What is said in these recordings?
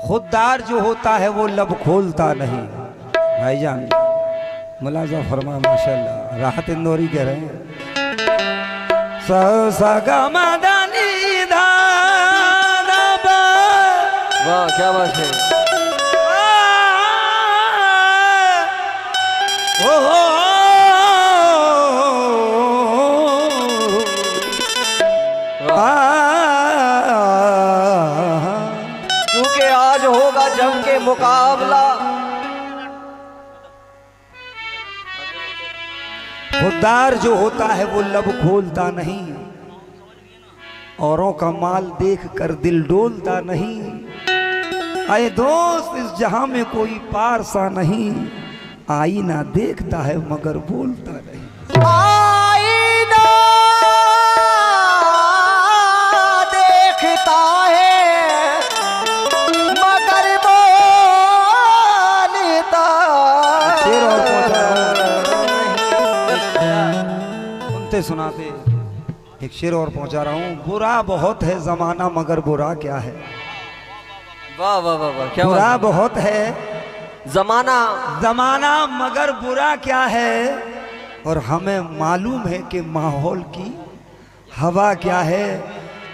खुददार जो होता है वो लब खोलता नहीं। भाईजान मुलाजा फरमा, माशाल्लाह। राहत इंदौरी कह रहे हैं सा सा गा मा दा नी धा दा बा। वाह क्या बात है। क्योंकि आज होगा जम के मुकाबला। खुददार जो होता है वो लब खोलता नहीं, औरों का माल देख कर दिल डोलता नहीं। आए दोस्त इस जहां में कोई पार सा नहीं, आईना देखता है मगर बोलता नहीं। आईना देखता है मगर बोलता शेर और सुनते सुनाते एक शेर और पहुंचा रहा हूं। बुरा बहुत है जमाना मगर बुरा क्या है। वाह वाह वाह वाह क्या बुरा बात बहुत है जमाना जमाना मगर बुरा क्या है, और हमें मालूम है कि माहौल की हवा क्या है।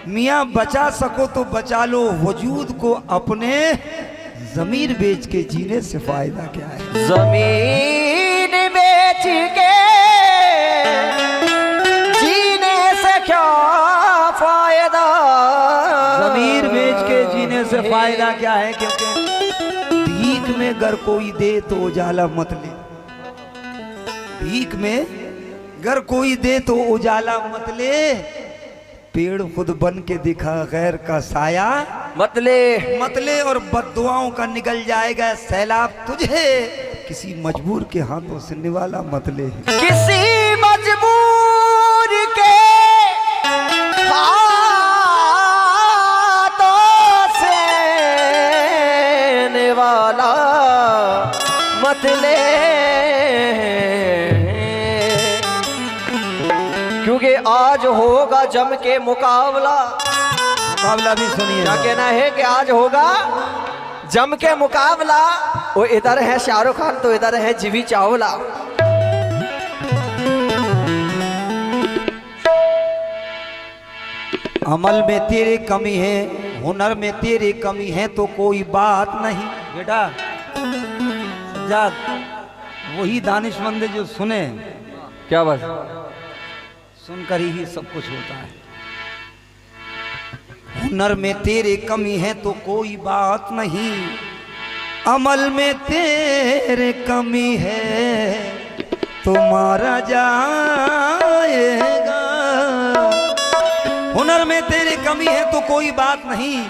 मियाँ बचा सको तो बचा लो वजूद को अपने, जमीन बेच के जीने से फायदा क्या है। जमीन बेच के जीने से क्या फायदा। जमीन बेच के जीने से फायदा क्या है, क्योंकि भीख में अगर कोई दे तो उजाला मत ले। भीख में अगर कोई दे तो उजाला मत ले। पेड़ खुद बन के दिखा गैर का साया मतले, और बद्दुआओं का निकल जाएगा सैलाब तुझे। किसी मजबूर के हाथों से निवाला मतले। किसी मजबूर के हाथों से निवाला मतले। क्योंकि आज होगा जम के मुकाबला। मुकाबला भी सुनिए। क्या कहना है कि आज होगा जम के मुकाबला। वो इधर है शाहरुख खान तो इधर है जीवी चावला। अमल में तेरे कमी है, हुनर में तेरे कमी है तो कोई बात नहीं। बेटा सज्जाद वही दानिशमंद जो सुने, क्या बात। सुनकर ही सब कुछ होता है। हुनर में तेरे कमी है तो कोई बात नहीं, अमल में तेरे कमी है तो मारा जाएगा। हुनर में तेरे कमी है तो कोई बात नहीं,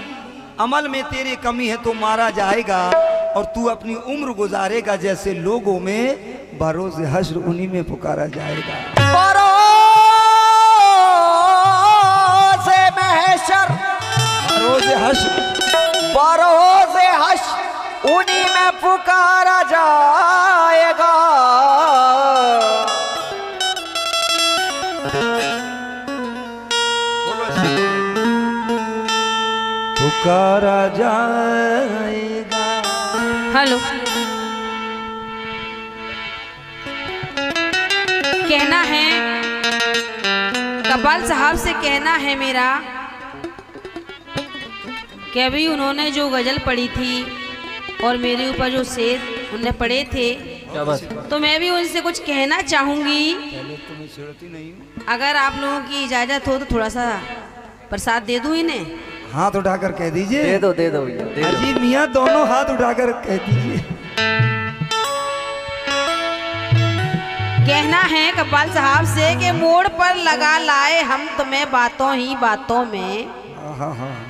अमल में तेरे कमी है तो मारा जाएगा। और तू अपनी उम्र गुजारेगा जैसे लोगों में, बरोज़ हश्र उन्हीं में पुकारा जाएगा। बरोज़ हश्र उन्हीं में पुकारा जाएगा। पुकारा जाएगा। हेलो, कहना है कबाल साहब से, कहना है मेरा कि अभी उन्होंने जो गजल पढ़ी थी और मेरे ऊपर जो शेर उन्होंने पढ़े थे, क्या बात। तो मैं भी उनसे कुछ कहना चाहूंगी। पहले तो मैं छेड़ती नहीं हूँ। अगर आप लोगों की इजाजत हो तो थोड़ा सा प्रसाद दे दूं इन्हें। हाथ उठाकर कह दीजिए। दे दो भैया दे दो। जी मियाँ दोनों हाथ उठाकर कह दीजिए। कहना है कपाल साहब से कि मोड़ पर लगा लाए हम तुम्हें बातों ही बातों में। हाँ हाँ,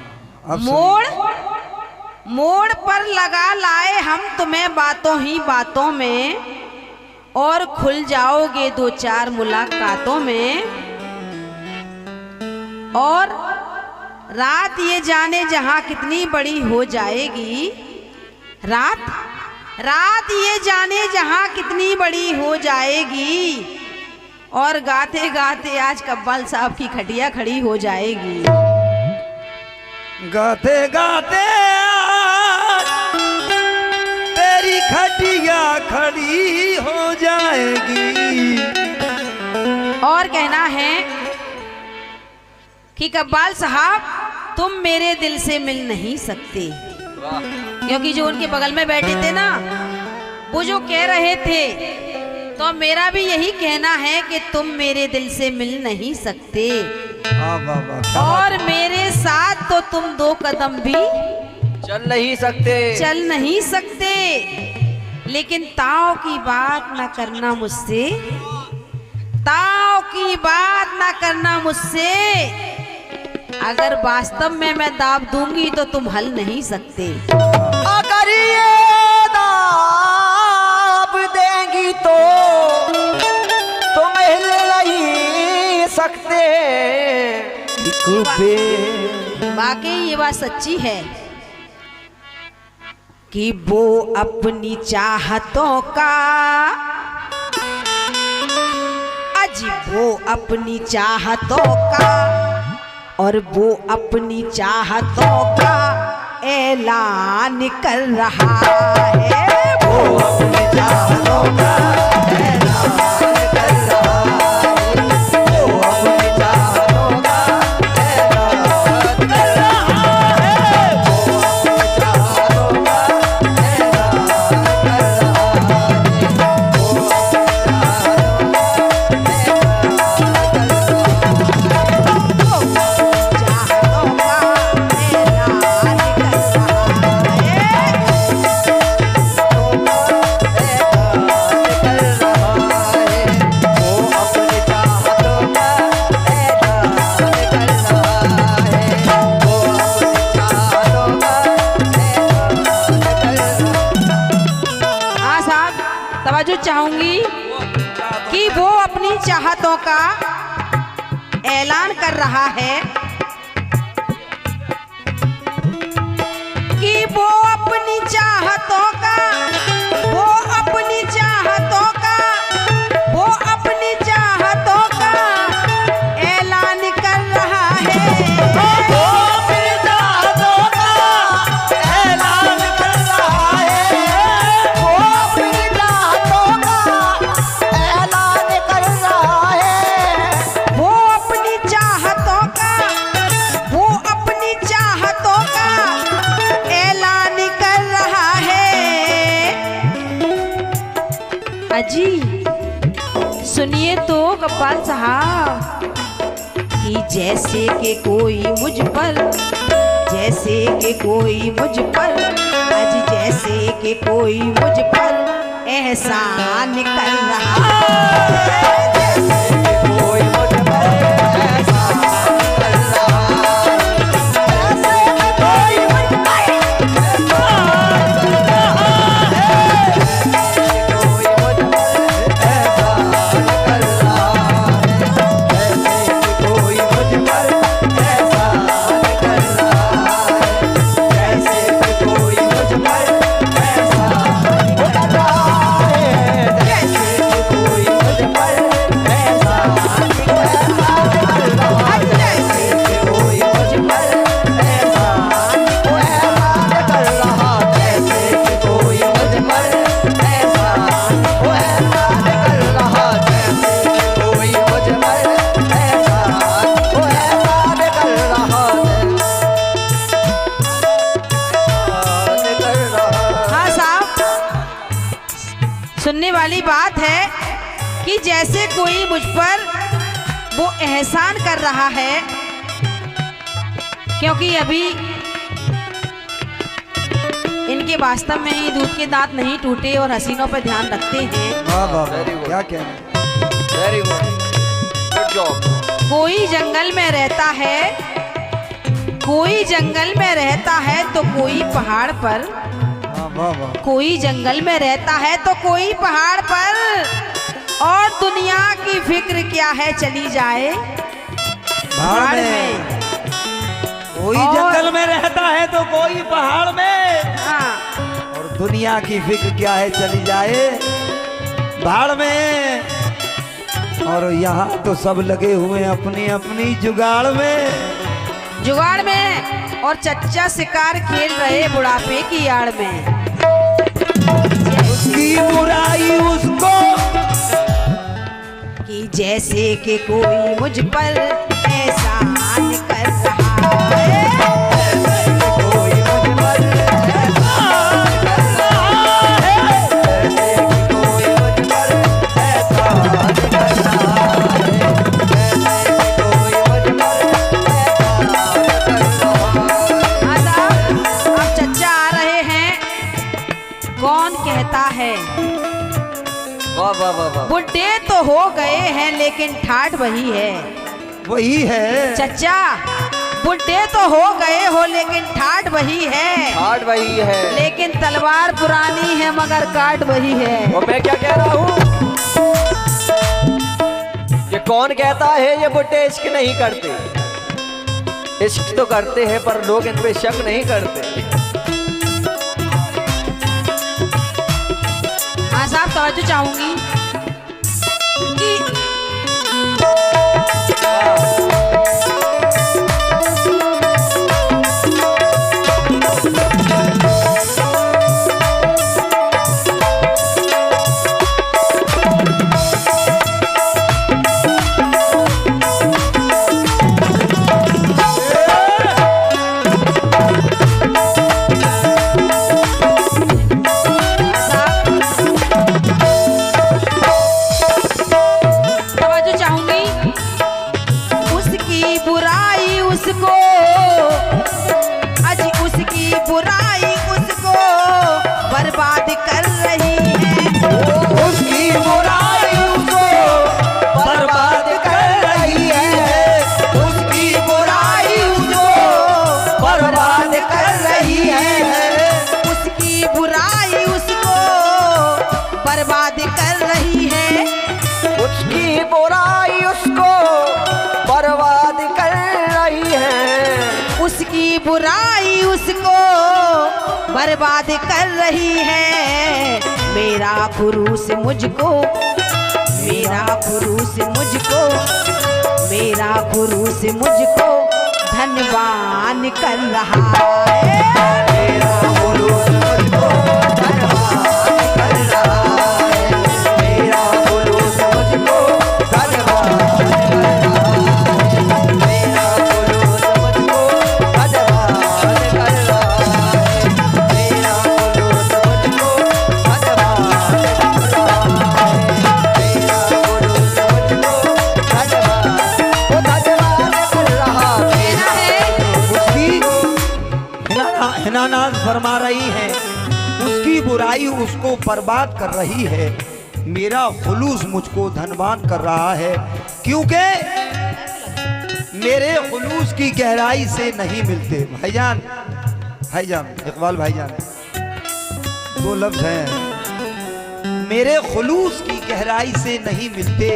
मोड़ पर लगा लाए हम तुम्हें बातों ही बातों में, और खुल जाओगे दो चार मुलाकातों में। और रात ये जाने जहां कितनी बड़ी हो जाएगी। रात ये जाने जहां कितनी बड़ी हो जाएगी। और गाते गाते आज कब्बाल साहब की खटिया खड़ी हो जाएगी। गाते गाते आज कि कव्वाल साहब तुम मेरे दिल से मिल नहीं सकते, क्योंकि जो उनके बगल में बैठे थे ना वो जो कह रहे थे, तो मेरा भी यही कहना है कि तुम मेरे दिल से मिल नहीं सकते वाह वाह वाह, क्या और मेरे साथ तो तुम 2 कदम भी चल नहीं सकते। चल नहीं सकते। लेकिन ताव की बात ना करना मुझसे, ताव की बात ना करना मुझसे, अगर वास्तव में मैं दाब दूंगी तो तुम हल नहीं सकते। अगर ये दाब देंगी तो तुम हिल नहीं सकते। वाकई ये बात सच्ची है कि वो अपनी चाहतों का, अजी वो अपनी चाहतों का और वो अपनी चाहतों का ऐलान कर रहा है। वो अपनी चाहतों का ऐलान कर रहा है। वो अपनी चाहतों का ऐलान कर रहा है। वो अपनी चाहतों का चाहूंगी कि वो अपनी चाहतों का ऐलान कर रहा है, कि वो अपनी चाहतों का, वो अपनी चाहतों का, वो अपनी चाहतों का ऐलान कर रहा है। वो अपनी चाहतों का ऐलान कर रहा है। वो अपनी चाहतों का ऐलान कर रहा है। वो अपनी चाहतों का, वो अपनी चाहतों का ऐलान कर रहा है। अजी सुनिए तो कव्वाल साहब, कि जैसे कि कोई मुझ पर, जैसे कि कोई मुझ पर, आज जैसे कि कोई मुझ पर एहसान कर रहा है। जैसे कि कोई मुझ पर एहसान कर रहा है। जैसे कि कोई मुझ पर एहसान कर रहा है। जैसे कि कोई मुझ पर एहसान कर रहा है। जैसे कि कोई मुझ पर एहसान कर रहा है। जैसे कि कोई मुझ पर एहसान कर रहा है। जैसे कि कोई मुझ पर एहसान कर रहा है। जैसे कि कोई मुझ पर एहसान कर रहा है। जैसे कि कोई मुझ पर एहसान कर रहा है। जैसे कि कोई मुझ पर एहसान कर रहा है। हाँ साहब, सुनने वाली बात है कि जैसे कोई मुझ पर वो एहसान कर रहा है, क्योंकि अभी इनके वास्तव में ही दूध के दांत नहीं टूटे और हसीनों पर ध्यान रखते हैं। वाह वाह वाह, Very good. क्या कहना। Very good, good job. कोई जंगल में रहता है, कोई जंगल में रहता है तो कोई पहाड़ पर, वाह वाह वाह, कोई जंगल में रहता है तो कोई पहाड़ पर, और दुनिया की फिक्र क्या है चली जाए भाड़ में। कोई और- जंगल में रहता है तो कोई पहाड़ में, हाँ, और दुनिया की फिक्र क्या है चली जाए भाड़ में। और यहाँ तो सब लगे हुए अपनी अपनी जुगाड़ में। जुगाड़ में, और चच्चा शिकार खेल रहे बुढ़ापे की आड़ में। उसकी बुराई उसको, कि जैसे कि कोई मुझ पर एहसान कर वाह वाह वाह वाह। बुढ़े तो हो गए हैं लेकिन ठाठ वही है। वही है चचा, बुढ़े तो हो गए हो लेकिन ठाठ वही है। ठाठ वही है, लेकिन तलवार पुरानी है मगर काट वही है। और मैं क्या कह रहा हूँ, ये कौन कहता है ये बुढ़े इश्क नहीं करते? इश्क तो करते हैं पर लोग इन पे शक नहीं करते। हाँ साहब, तवज्जो चाहूंगी कि बर्बाद कर रही है। उसकी बुराई उसको बर्बाद कर रही है। उसकी बुराई उसको बर्बाद कर रही है। उसकी बुराई उसको बर्बाद कर रही है। उसकी बुराई उसको बर्बाद कर रही है। उसकी बुराई उसको बर्बाद कर रही है। मेरा खुरूस मुझको, मेरा खुरूस मुझको, मेरा खुरूस मुझको धनवान कर रहा है। मेरा खुरूस मुझको धनवान कर रहा है। मेरा खुरूस मुझको धनवान कर रहा है। मेरा खुरूस मुझको धनवान कर रहा है। मेरा खुरूस मुझको धनवान कर रहा है। मेरा खुरूस मुझको धनवान कर रहा है। उसकी हिनानाज फरमा रही है, उसकी बुराई उसको बर्बाद कर रही है। मेरा खुलूस मुझको धनवान कर रहा है, क्योंकि मेरे खुलूस की गहराई से नहीं मिलते। भाईजान, भाईजान इकबाल भाईजान, दो लफ्ज हैं, मेरे खुलूस की गहराई से नहीं मिलते।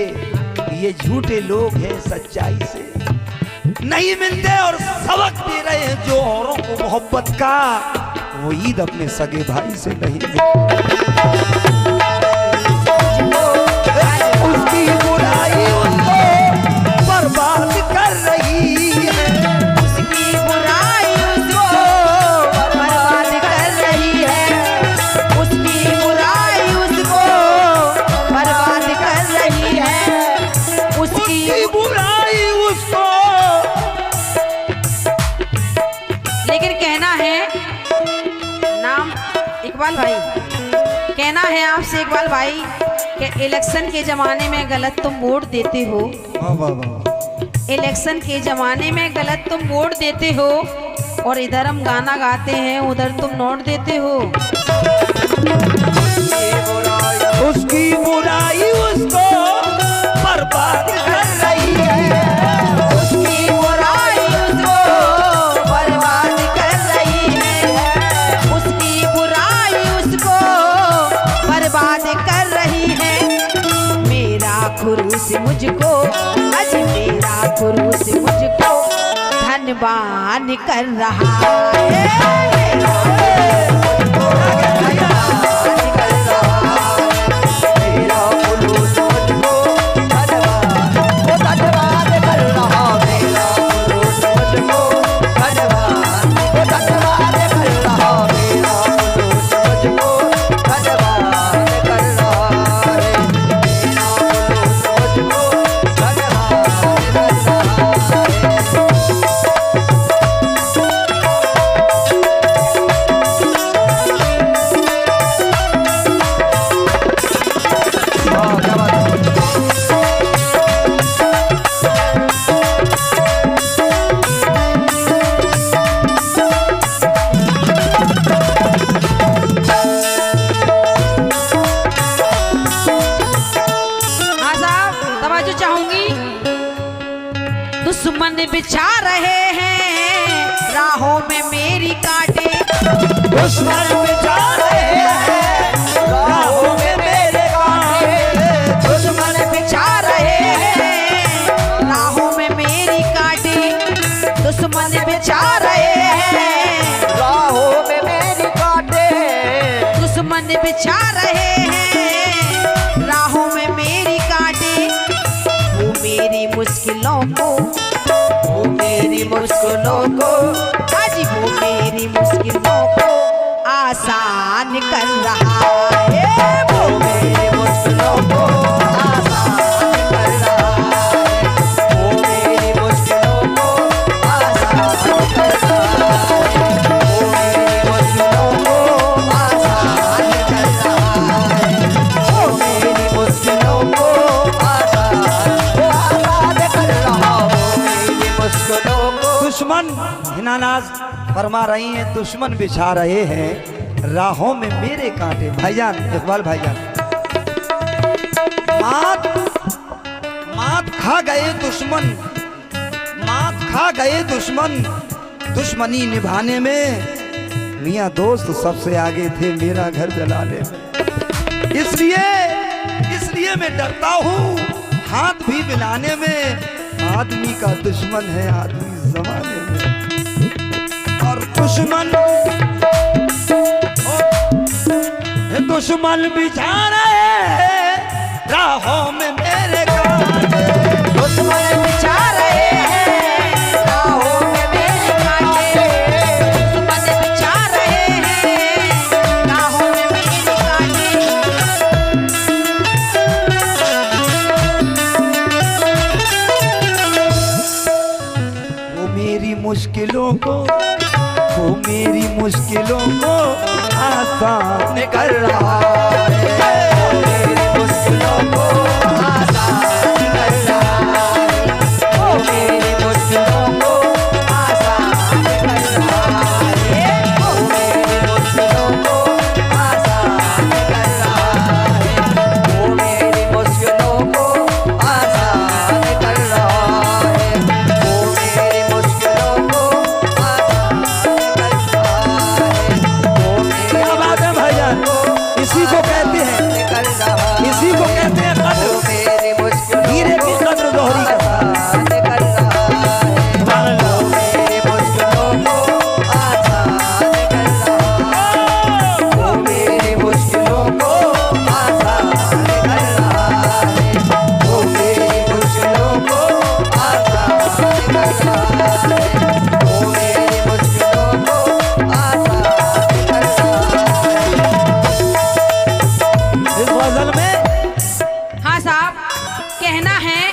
ये झूठे लोग हैं सच्चाई से नहीं मिलते और सबक दे रहे हैं जो औरों को मोहब्बत का, वो ईद अपने सगे भाई से नहीं मिलते। उसकी बुराई उसको बर्बाद कर रही है। उसकी बुराई उसको बर्बाद कर रही है। उसकी बुराई उसको बर्बाद कर रही है। उसकी बुराई उसको। लेकिन कहना है नाम इकबाल भाई, कहना है आपसे इकबाल भाई कि इलेक्शन के जमाने में गलत तुम वोट देते हो। वाह वाह वाह। इलेक्शन के जमाने में गलत तुम वोट देते हो और इधर हम गाना गाते हैं उधर तुम नोट देते हो। उसकी बुराई उसको बर्बाद कर रही है। उसकी बुराई उसको बर्बाद कर रही है। उसकी बुराई उसको बर्बाद कर रही है। मेरा खुरूस मुझको, आज मेरा खुरूस मुझको धनवान कर रहा है। बिछा रहे हैं राहों में मेरी कांटे। दुश्मन बिछा रहे हैं राहों में मेरे कांटे। दुश्मन बिछा रहे हैं राहों में मेरी कांटे। दुश्मन बिछा रहे हैं राहों में मेरी कांटे। दुश्मन बिछा रहे हैं राहों में मेरी कांटे। वो मेरी मुश्किलों को, वो मेरी मुश्किलों को, आज वो मेरी मुश्किलों को आसान कर रहा है। वो मेरी मुश्किलों को आसान कर रहा है। वो मेरी मुश्किलों को आसान कर रहा है। वो मेरी मुश्किलों को आसान कर रहा है। वो मेरी मुश्किलों को आसान कर रहा। वो मेरी मुश्किलों को। दुश्मन हिनानाज फरमा रही हैं, दुश्मन बिछा रहे हैं राहों में मेरे कांटे। भाईजान इकबाल भाईजान, मात खा गए दुश्मन, मात खा गए दुश्मन दुश्मनी निभाने में। मियाँ दोस्त सबसे आगे थे मेरा घर जलाने में। इसलिए मैं डरता हूँ हाथ भी मिलाने में। आदमी का दुश्मन है आदमी जमाने में। और दुश्मन बिछा रहे राहों में मेरे कांटे। दुश्मन बिछा रहे हैं राहों में मेरे कांटे। दुश्मन बिछा रहे हैं राहों में मेरे कांटे। वो मेरी मुश्किलों को, वो मेरी मुश्किलों को आसान कर रहा है। वो मेरी मुश्किलों को आसान कर रहा है। वो मेरी मुश्किलों को आसान कर रहा है। वो मेरी मुश्किलों को आसान कर रहा है। वो मेरी मुश्किलों को आसान कर रहा है। वो मेरी मुश्किलों को आसान कर रहा है। वो मेरी क्या बात है भाईजान, इसी को कहते हैं, कर रहा है। इसी को कहते हैं वो कद्र। मेरी मुश्किलों हीरे की कद्र दोहरी का। आसान कर रहा है। वो मेरी मुश्किलों को आसान कर रहा है। वो मेरी मुश्किलों को आसान कर रहा है। वो मेरी मुश्किलों को आसान कर रहा है। वो मेरी मुश्किलों को आसान कर रहा है। इस गजल में हाँ साहब, कहना है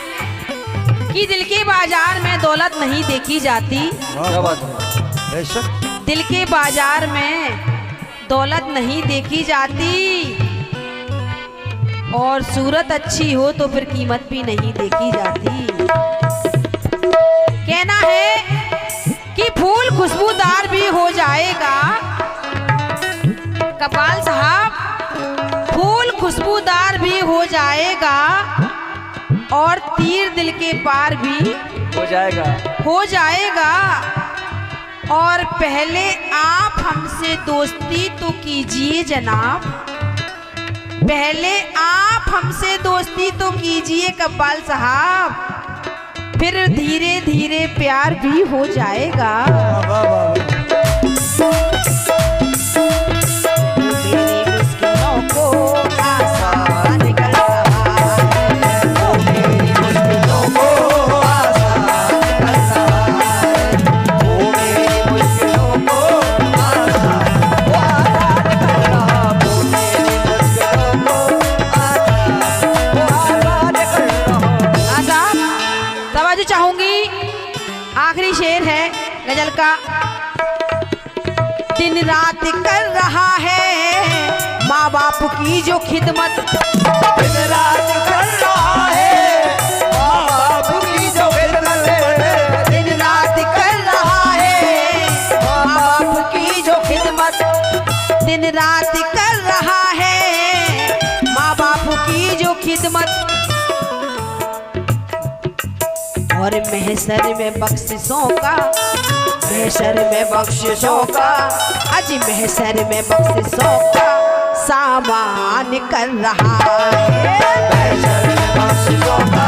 कि दिल के बाजार में दौलत नहीं देखी जाती। क्या बात है? बेशक दिल के बाजार में दौलत नहीं देखी जाती। और सूरत अच्छी हो तो फिर कीमत भी नहीं देखी जाती। कहना है कि फूल खुशबूदार भी हो जाएगा। कपाल साहब, फूल खुशबूदार भी हो जाएगा और तीर दिल के पार भी हो जाएगा। हो जाएगा। और पहले आप हमसे दोस्ती तो कीजिए जनाब। पहले आप हमसे दोस्ती तो कीजिए कपाल साहब, फिर धीरे धीरे प्यार भी हो जाएगा। वाह वाह वाह। मेरी मुश्किलों को आसान कर रहा है। वो मेरी मुश्किलों को आसान कर रहा है। वो मेरी मुश्किलों को आसान कर रहा है। वो मेरी मुश्किलों को आसान कर रहा है। हाँ साहब, तवज्जो चाहूंगी। आखिरी शेर है गजल का। दिन रात कर रहा है माँ बाप की जो खिदमत। दिन रात कर रहा है माँ बाप की जो खिदमत। दिन रात कर रहा है माँ बाप की जो खिदमत। दिन रात कर रहा है माँ बाप की जो खिदमत। और महशर में बख्शिशों का, महशर में बख्शिशों का, अजी महशर में बख्शिशों का सामान कर रहा है। महशर में बख्शिशों का